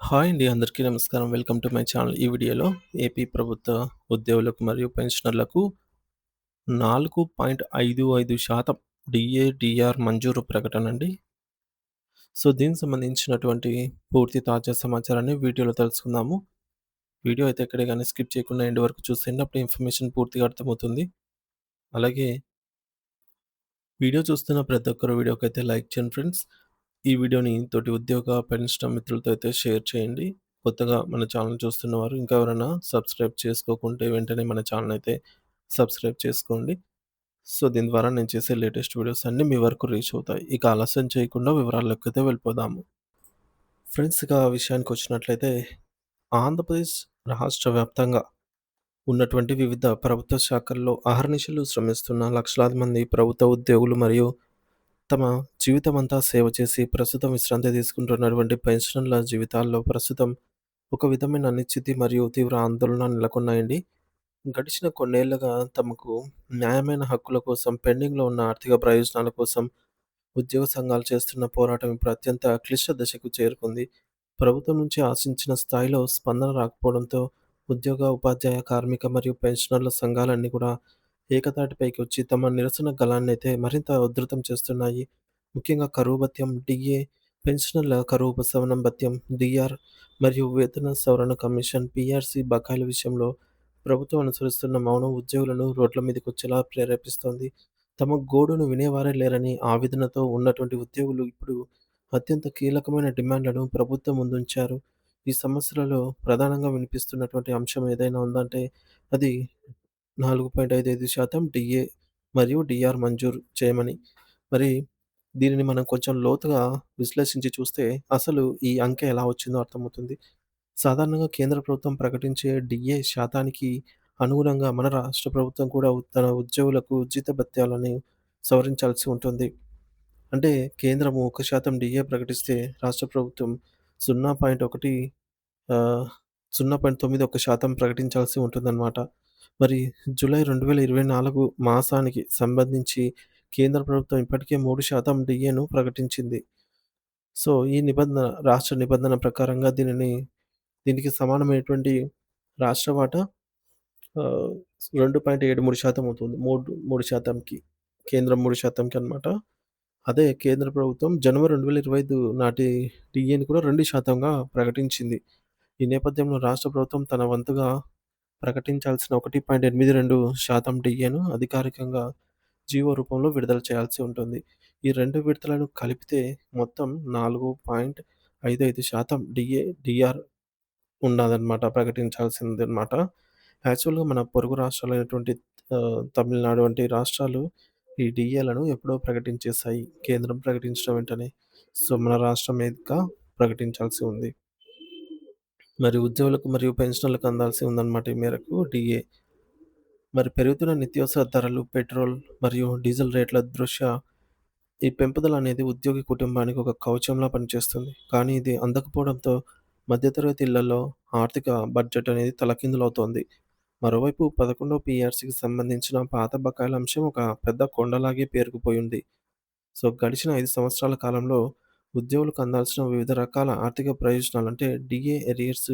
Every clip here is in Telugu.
హాయ్ అండి. అందరికీ నమస్కారం. Welcome to my channel. ఈ వీడియోలో ఏపీ ప్రభుత్వ ఉద్యోగులకు మరియు పెన్షనర్లకు 4.55% డీఏ, డీఆర్ మంజూరు ప్రకటనండి. దీనికి సంబంధించినటువంటి పూర్తి తాజా సమాచారాన్ని వీడియోలో తెలుసుకుందాము. వీడియో అయితే ఎక్కడ గాని స్కిప్ చేయకుండా ఎండ్ వరకు చూసేయండి. అప్పుడు ఇన్ఫర్మేషన్ పూర్తిగా అర్థమవుతుంది. అలాగే వీడియో చూస్తున్న ప్రతి ఒక్కరు వీడియోకైతే లైక్ చేయండి ఫ్రెండ్స్. ఈ వీడియోని తోటి ఉద్యోగ, పెన్షన్ మిత్రులతో అయితే షేర్ చేయండి. కొత్తగా మన ఛానల్ చూస్తున్నవారు ఇంకా ఎవరైనా సబ్స్క్రైబ్ చేసుకోకుంటే వెంటనే మన ఛానల్ అయితే సబ్స్క్రైబ్ చేసుకోండి. దీని ద్వారా నేను చేసే లేటెస్ట్ వీడియోస్ అన్నీ మీ వరకు రీచ్ అవుతాయి. ఇక ఆలస్యం చేయకుండా వివరాల్లోకైతే వెళ్ళిపోదాము. ఫ్రెండ్స్, ఇక విషయానికొచ్చినట్లయితే ఆంధ్రప్రదేశ్ రాష్ట్ర వ్యాప్తంగా ఉన్నటువంటి వివిధ ప్రభుత్వ శాఖల్లో అహర్నిశలు శ్రమిస్తున్న లక్షలాది మంది ప్రభుత్వ ఉద్యోగులు మరియు తమ జీవితమంతా సేవ చేసి ప్రస్తుతం విశ్రాంతి తీసుకుంటున్నటువంటి పెన్షనర్ల జీవితాల్లో ప్రస్తుతం ఒక విధమైన అనిశ్చితి మరియు తీవ్ర ఆందోళన నెలకొన్నాయండి. గడిచిన కొన్నేళ్లుగా తమకు న్యాయమైన హక్కుల కోసం, పెండింగ్‌లో ఉన్న ఆర్థిక ప్రయోజనాల కోసం ఉద్యోగ సంఘాలు చేస్తున్న పోరాటం ఇప్పుడు అత్యంత క్లిష్ట దశకు చేరుకుంది. ప్రభుత్వం నుంచి ఆశించిన స్థాయిలో స్పందన రాకపోవడంతో ఉద్యోగ, ఉపాధ్యాయ, కార్మిక మరియు పెన్షనర్ల సంఘాలన్నీ కూడా ఏకతాటిపైకి వచ్చి తమ నిరసన గళాన్నైతే మరింత ఉధృతం చేస్తున్నాయి. ముఖ్యంగా కరువు భత్యం, డీఏ, పెన్షనర్ల కరువు ఉపశమనం భత్యం, డీఆర్ మరియు వేతన సవరణ కమిషన్, పీఆర్సీ బకాయిల విషయంలో ప్రభుత్వం అనుసరిస్తున్న మౌనం ఉద్యోగులను రోడ్ల మీదకొచ్చేలా ప్రేరేపిస్తోంది. తమ గోడును వినేవారే లేరని ఆవేదనతో ఉన్నటువంటి ఉద్యోగులు ఇప్పుడు అత్యంత కీలకమైన డిమాండ్లను ప్రభుత్వం ముందుంచారు. ఈ సమస్యలలో ప్రధానంగా వినిపిస్తున్నటువంటి అంశం ఏదైనా ఉందంటే అది 4.55% డీఏ మరియు డీఆర్ మంజూరు చేయమని. మరి దీనిని మనం కొంచెం లోతుగా విశ్లేషించి చూస్తే అసలు ఈ అంకె ఎలా వచ్చిందో అర్థమవుతుంది. సాధారణంగా కేంద్ర ప్రభుత్వం ప్రకటించే డీఏ శాతానికి అనుగుణంగా మన రాష్ట్ర ప్రభుత్వం కూడా తన ఉద్యోగులకు జీతభత్యాలను సవరించాల్సి ఉంటుంది. అంటే కేంద్రము 1% డీఏ ప్రకటిస్తే రాష్ట్ర ప్రభుత్వం 0.1 ఆహ్, 0.91% ప్రకటించాల్సి ఉంటుందన్నమాట. మరి జూలై 2024 మాసానికి సంబంధించి కేంద్ర ప్రభుత్వం ఇప్పటికే 3% డీఏను ప్రకటించింది. ఈ నిబంధన రాష్ట్ర నిబంధన ప్రకారంగా దీనికి సమానమైనటువంటి రాష్ట్ర వాటా ఆహ్, 2.73% అవుతుంది. 3%కి కేంద్రం 3%కి అన్నమాట. అదే కేంద్ర ప్రభుత్వం జనవరి 2025 నాటి డీఏని కూడా 2%గా ప్రకటించింది. ఈ నేపథ్యంలో రాష్ట్ర ప్రభుత్వం తన వంతుగా ప్రకటించాల్సిన 1.82% డీఏను అధికారికంగా జీవో రూపంలో విడుదల చేయాల్సి ఉంటుంది. ఈ 2 విడతలను కలిపితే మొత్తం 4.55% డీఏ, డీఆర్ ఉన్నాదనమాట. ప్రకటించాల్సిందనమాట. యాక్చువల్‌గా మన పొరుగు రాష్ట్రాలైనటువంటి తమిళనాడు వంటి రాష్ట్రాలు ఈ డీఏలను ఎప్పుడో ప్రకటించేశాయి. కేంద్రం ప్రకటించిన వెంటనే. మన రాష్ట్రం ఇంకా ప్రకటించాల్సి ఉంది. మరి ఉద్యోగులకు మరియు పెన్షనర్లకు అందాల్సి ఉందన్నమాట ఈ మేరకు డీఏ. మరి పెరుగుతున్న నిత్యావసర ధరలు, పెట్రోల్ మరియు డీజిల్ రేట్ల దృష్ట్యా ఈ పెంపుదల అనేది ఉద్యోగి కుటుంబానికి ఒక కవచంలా పనిచేస్తుంది. కానీ ఇది అందకపోవడంతో మధ్యతరగతి ఇళ్లలో ఆర్థిక బడ్జెట్ అనేది తలకిందులవుతోంది. మరోవైపు 11వ పీఆర్సీకి సంబంధించిన పాత బకాయిల అంశం ఒక పెద్ద కొండలాగే పేరుకుపోయింది. గడిచిన 5 సంవత్సరాల కాలంలో ఉద్యోగులకు అందాల్సిన వివిధ రకాల ఆర్థిక ప్రయోజనాలు అంటే డీఏ ఎరియర్స్,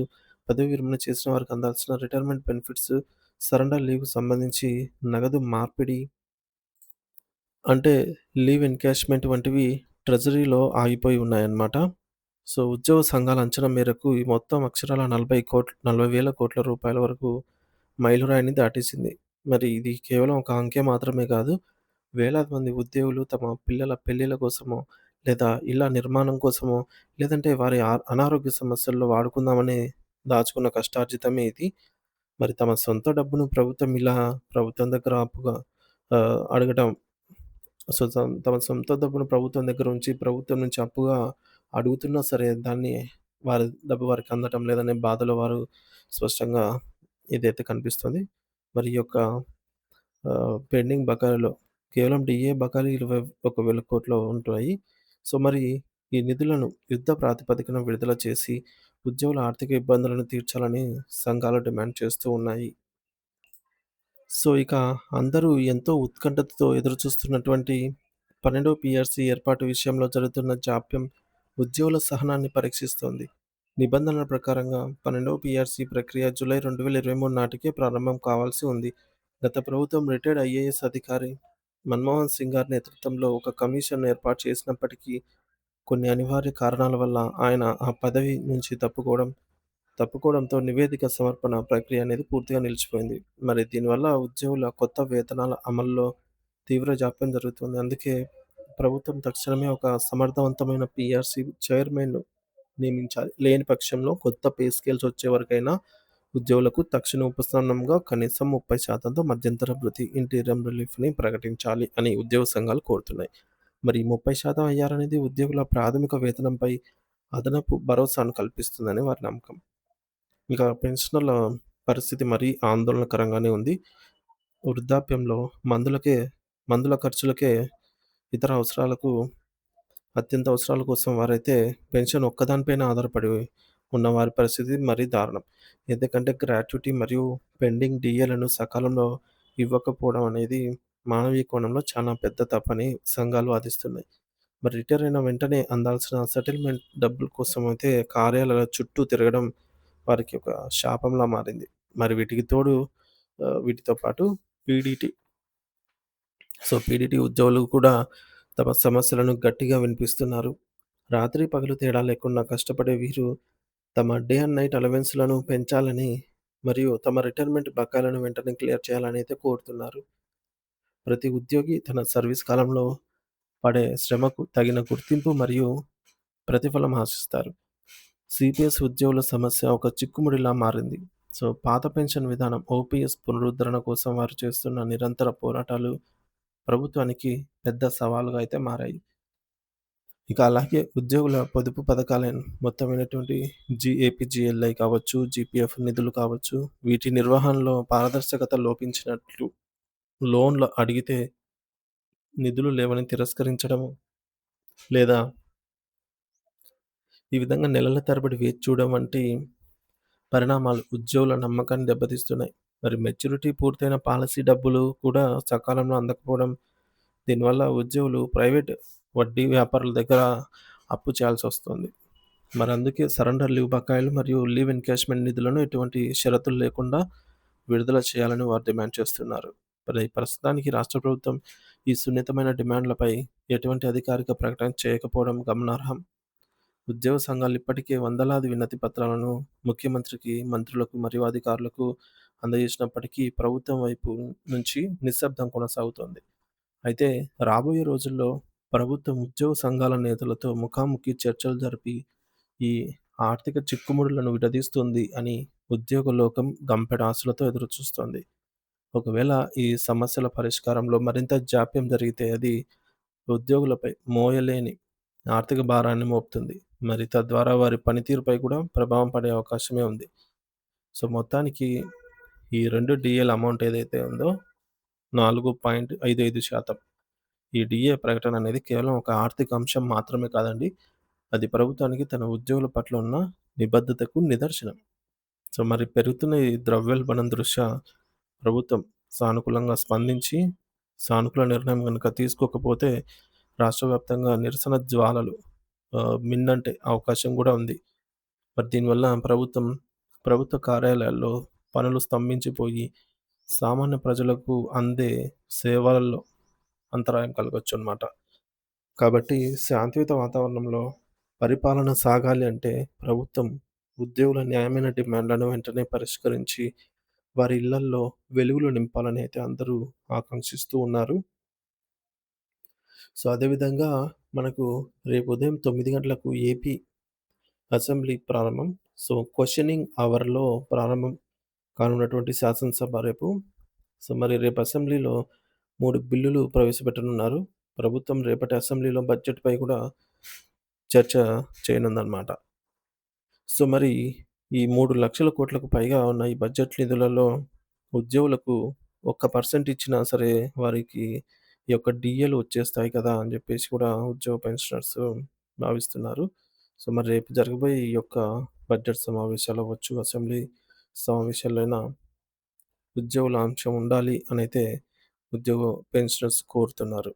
పదవీ విరమణ చేసిన వారికి అందాల్సిన రిటైర్మెంట్ బెనిఫిట్స్, సరెండర్ లీవ్‌కి సంబంధించి నగదు మార్పిడి అంటే లీవ్ ఎన్‌క్యాష్‌మెంట్ వంటివి ట్రెజరీలో ఆగిపోయి ఉన్నాయన్నమాట. ఉద్యోగ సంఘాల అంచనా మేరకు ఈ మొత్తం అక్షరాల 40,000 కోట్ల రూపాయల వరకు మైలురాయిని దాటేసింది. మరి ఇది కేవలం ఒక అంకె మాత్రమే కాదు. వేలాది మంది ఉద్యోగులు తమ పిల్లల పెళ్ళిళ్ళ కోసమో, లేదా ఇళ్ళ నిర్మాణం కోసమో, లేదంటే వారి అనారోగ్య సమస్యల్లో వాడుకుందామని దాచుకున్న కష్టార్జితమే ఇది. మరి తమ సొంత డబ్బును ప్రభుత్వం దగ్గర అప్పుగా అడగటం తమ సొంత డబ్బును ప్రభుత్వం దగ్గర ఉంచి, ప్రభుత్వం నుంచి అప్పుగా అడుగుతున్నా సరే, వారి డబ్బు వారికి అందటం లేదనే బాధలో వారు స్పష్టంగా ఇదైతే కనిపిస్తుంది. మరి ఈ యొక్క పెండింగ్ బకాయిలు కేవలం డీఏ బకాయిలు 21,000 కోట్లు ఉంటాయి. మరి ఈ నిధులను యుద్ధ ప్రాతిపదికన విడుదల చేసి ఉద్యోగుల ఆర్థిక ఇబ్బందులను తీర్చాలని సంఘాలు డిమాండ్ చేస్తూ ఉన్నాయి. ఇక అందరూ ఎంతో ఉత్కంఠతతో ఎదురుచూస్తున్నటువంటి 12వ పీఆర్సీ ఏర్పాటు విషయంలో జరుగుతున్న జాప్యం ఉద్యోగుల సహనాన్ని పరీక్షిస్తోంది. నిబంధనల ప్రకారంగా 12వ పీఆర్సీ ప్రక్రియ జూలై 2023 నాటికే ప్రారంభం కావాల్సి ఉంది. గత ప్రభుత్వం రిటైర్డ్ ఐఏఎస్ అధికారి మన్మోహన్ సింగ్ గారి నేతృత్వంలో ఒక కమిషన్ ఏర్పాటు చేసినప్పటికీ, కొన్ని అనివార్య కారణాల వల్ల ఆయన ఆ పదవి నుంచి తప్పుకోవడంతో నివేదిక సమర్పణ ప్రక్రియ అనేది పూర్తిగా నిలిచిపోయింది. మరి దీనివల్ల ఉద్యోగుల కొత్త వేతనాల అమల్లో తీవ్ర జాప్యం జరుగుతుంది. అందుకే ప్రభుత్వం తక్షణమే ఒక సమర్థవంతమైన పీఆర్సీ చైర్మన్‌ను నియమించాలి. లేని పక్షంలో కొత్త పే స్కేల్స్ వచ్చే వరకైనా ఉద్యోగులకు తక్షణ ఉపశమనంగా కనీసం 30%తో మధ్యంతర భృతి ఇంటీరియం రిలీఫ్‌ని ప్రకటించాలి అని ఉద్యోగ సంఘాలు కోరుతున్నాయి. మరి 30% అయ్యారనేది ఉద్యోగుల ప్రాథమిక వేతనంపై అదనపు భరోసాను కల్పిస్తుందని వారి నమ్మకం. ఇక పెన్షనర్ల పరిస్థితి మరీ ఆందోళనకరంగానే ఉంది. వృద్ధాప్యంలో మందుల ఖర్చులకే ఇతర అవసరాలకు అత్యంత అవసరాల కోసం వారైతే పెన్షన్ ఒక్కదానిపైన ఆధారపడి ఉన్న వారి పరిస్థితి మరీ దారుణం. ఎందుకంటే గ్రాట్యుటీ మరియు పెండింగ్ డీఏలను సకాలంలో ఇవ్వకపోవడం అనేది మానవీయ కోణంలో చాలా పెద్ద తప్పని సంఘాలు వాదిస్తున్నాయి. మరి రిటైర్ అయిన వెంటనే అందాల్సిన సెటిల్మెంట్ డబ్బుల కోసం అయితే కార్యాలయాల చుట్టూ తిరగడం వారికి ఒక శాపంలా మారింది. మరి వీటితో పాటు పీడీటీ పీడీటీ ఉద్యోగులు కూడా తమ సమస్యలను గట్టిగా వినిపిస్తున్నారు. రాత్రి పగలు తేడా లేకుండా కష్టపడే వీరు తమ డే అండ్ నైట్ అలవెన్స్‌లను పెంచాలని మరియు తమ రిటైర్మెంట్ బకాయిలను వెంటనే క్లియర్ చేయాలని అయితే కోరుతున్నారు. ప్రతి ఉద్యోగి తన సర్వీస్ కాలంలో పడే శ్రమకు తగిన గుర్తింపు మరియు ప్రతిఫలం ఆశిస్తారు. సీపీఎస్ ఉద్యోగుల సమస్య ఒక చిక్కుముడిలా మారింది. పాత పెన్షన్ విధానం ఓపీఎస్ పునరుద్ధరణ కోసం వారు చేస్తున్న నిరంతర పోరాటాలు ప్రభుత్వానికి పెద్ద సవాలుగా అయితే మారాయి. ఇక అలాగే ఉద్యోగుల పొదుపు పథకాలైన మొత్తమైనటువంటి ఏపీజీఎల్ఐ కావచ్చు, జీపీఎఫ్ నిధులు కావచ్చు, వీటి నిర్వహణలో పారదర్శకత లోపించినట్లు లోన్‌లు అడిగితే నిధులు లేవని తిరస్కరించడము, లేదా ఈ విధంగా నెలల తరబడి వేచి చూడడం వంటి పరిణామాలు ఉద్యోగుల నమ్మకాన్ని దెబ్బతీస్తున్నాయి. మరి మెచ్యూరిటీ పూర్తయిన పాలసీ డబ్బులు కూడా సకాలంలో అందకపోవడం, దీనివల్ల ఉద్యోగులు ప్రైవేట్ వడ్డీ వ్యాపారుల దగ్గర అప్పు చేయాల్సొస్తుంది. మరి అందుకే సరెండర్ లీవ్ బకాయిలు మరియు లీవ్ ఎన్‌క్యాష్‌మెంట్ నిధులను ఎటువంటి షరతులు లేకుండా విడుదల చేయాలని వారు డిమాండ్ చేస్తున్నారు. మరి ప్రస్తుతానికి రాష్ట్ర ప్రభుత్వం ఈ సున్నితమైన డిమాండ్‌లపై ఎటువంటి అధికారిక ప్రకటన చేయకపోవడం గమనార్హం. ఉద్యోగ సంఘాలు ఇప్పటికే వందలాది వినతి పత్రాలను ముఖ్యమంత్రికి, మంత్రులకు మరియు అధికారులకు అందజేసినప్పటికీ ప్రభుత్వం వైపు నుంచి నిశ్శబ్దం కొనసాగుతోంది. అయితే రాబోయే రోజుల్లో ప్రభుత్వం ఉద్యోగ సంఘాల నేతలతో ముఖాముఖి చర్చలు జరిపి ఈ ఆర్థిక చిక్కుముడులను విడదీస్తుంది అని ఉద్యోగ లోకం గంపెడు ఆశలతో ఎదురుచూస్తోంది. ఒకవేళ ఈ సమస్యల పరిష్కారంలో మరింత జాప్యం జరిగితే అది ఉద్యోగులపై మోయలేని ఆర్థిక భారాన్ని మోపుతుంది. మరి తద్వారా వారి పనితీరుపై కూడా ప్రభావం పడే అవకాశమే ఉంది. మొత్తానికి ఈ 2 డీఏల అమౌంట్ ఏదైతే ఉందో 4.55% ఈ డీఏ ప్రకటన అనేది కేవలం ఒక ఆర్థిక అంశం మాత్రమే కాదండి. అది ప్రభుత్వానికి తన ఉద్యోగుల పట్ల ఉన్న నిబద్ధతకు నిదర్శనం. మరి పెరుగుతున్న ఈ ద్రవ్యోల్బణం దృష్ట్యా ప్రభుత్వం సానుకూలంగా స్పందించి, సానుకూల నిర్ణయం గనుక తీసుకోకపోతే రాష్ట్ర వ్యాప్తంగా నిరసన జ్వాలలు మిన్నంటే అవకాశం గూడా ఉంది. మరి దీనివల్ల ప్రభుత్వ కార్యాలయాల్లో పనులు స్తంభించిపోయి, సామాన్య ప్రజలకు అందే సేవలలో అంతరాయం కలగొచ్చనమాట. కాబట్టి శాంతియుత వాతావరణంలో పరిపాలన సాగాలి అంటే ప్రభుత్వం ఉద్యోగుల న్యాయమైన డిమాండ్లను వెంటనే పరిష్కరించి, వారి ఇళ్లల్లో వెలుగులు నింపాలని అయితే అందరూ ఆకాంక్షిస్తూ ఉన్నారు. అదేవిధంగా మనకు రేపు ఉదయం 9 గంటలకు ఏపీ అసెంబ్లీ ప్రారంభం. క్వెషనింగ్ అవర్‌లో ప్రారంభం కానున్నటువంటి శాసనసభ రేపు. మరి రేపు అసెంబ్లీలో 3 బిల్లులు ప్రవేశపెట్టనున్నారు. ప్రభుత్వం రేపటి అసెంబ్లీలో బడ్జెట్‌పై కూడా చర్చ చేయనుందనమాట. మరి ఈ 3,00,000 కోట్లకు పైగా ఉన్న ఈ బడ్జెట్ నిధులలో ఉద్యోగులకు 1% ఇచ్చినా సరే వారికి ఈ యొక్క డీఏలు వచ్చేస్తాయి కదా! అని జెప్పేసి కూడా ఉద్యోగ పెన్షనర్స్ భావిస్తున్నారు. మరి రేపు జరగబోయే ఈ యొక్క బడ్జెట్ సమావేశాలు అవ్వచ్చు, అసెంబ్లీ సమావేశాల్లోనా ఉద్యోగుల అంశం ఉండాలి అనైతే ఉద్యోగ పెన్షనర్స్ కోరుతున్నారు.